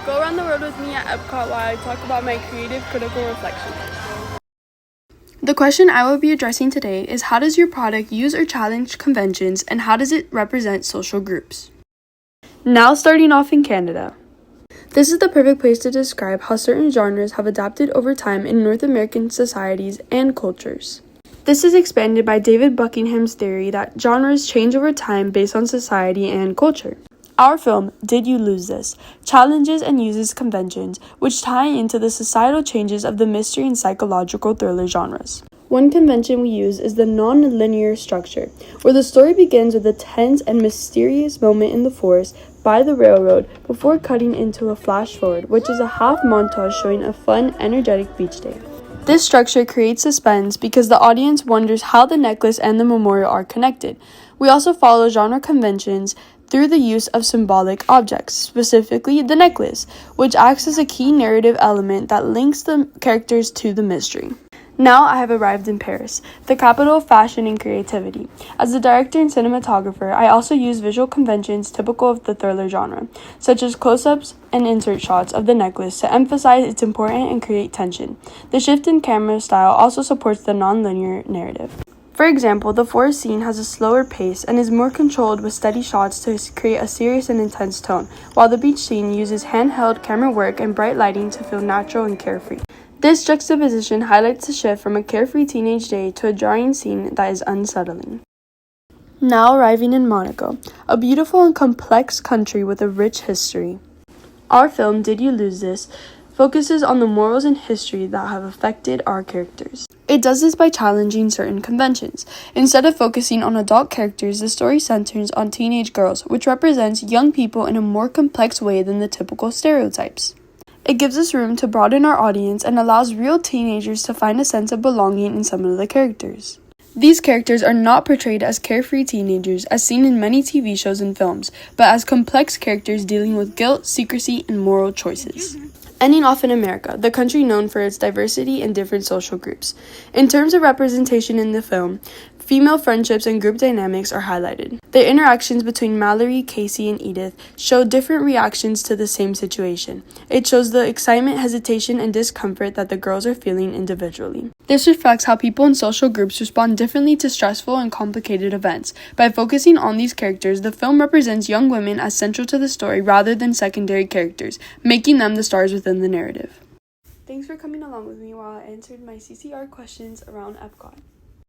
Go around the world with me at Epcot while I talk about my creative critical reflection. The question I will be addressing today is, how does your product use or challenge conventions, and how does it represent social groups? Now starting off in Canada. This is the perfect place to describe how certain genres have adapted over time in North American societies and cultures. This is expanded by David Buckingham's theory that genres change over time based on society and culture. Our film, Did You Lose This?, challenges and uses conventions which tie into the societal changes of the mystery and psychological thriller genres. One convention we use is the non-linear structure, where the story begins with a tense and mysterious moment in the forest by the railroad before cutting into a flash forward, which is a half montage showing a fun, energetic beach day. This structure creates suspense because the audience wonders how the necklace and the memorial are connected. We also follow genre conventions through the use of symbolic objects, specifically the necklace, which acts as a key narrative element that links the characters to the mystery. Now I have arrived in Paris, the capital of fashion and creativity. As a director and cinematographer, I also use visual conventions typical of the thriller genre, such as close-ups and insert shots of the necklace to emphasize its importance and create tension. The shift in camera style also supports the non-linear narrative. For example, the forest scene has a slower pace and is more controlled with steady shots to create a serious and intense tone, while the beach scene uses handheld camera work and bright lighting to feel natural and carefree. This juxtaposition highlights the shift from a carefree teenage day to a jarring scene that is unsettling. Now arriving in Monaco, a beautiful and complex country with a rich history. Our film, Did You Lose This?, focuses on the morals and history that have affected our characters. It does this by challenging certain conventions. Instead of focusing on adult characters, the story centers on teenage girls, which represents young people in a more complex way than the typical stereotypes. It gives us room to broaden our audience and allows real teenagers to find a sense of belonging in some of the characters. These characters are not portrayed as carefree teenagers as seen in many TV shows and films, but as complex characters dealing with guilt, secrecy, and moral choices. Ending off in America, the country known for its diversity and different social groups. In terms of representation in the film, female friendships and group dynamics are highlighted. The interactions between Mallory, Casey, and Edith show different reactions to the same situation. It shows the excitement, hesitation, and discomfort that the girls are feeling individually. This reflects how people in social groups respond differently to stressful and complicated events. By focusing on these characters, the film represents young women as central to the story rather than secondary characters, making them the stars within the narrative. Thanks for coming along with me while I answered my CCR questions around Epcot.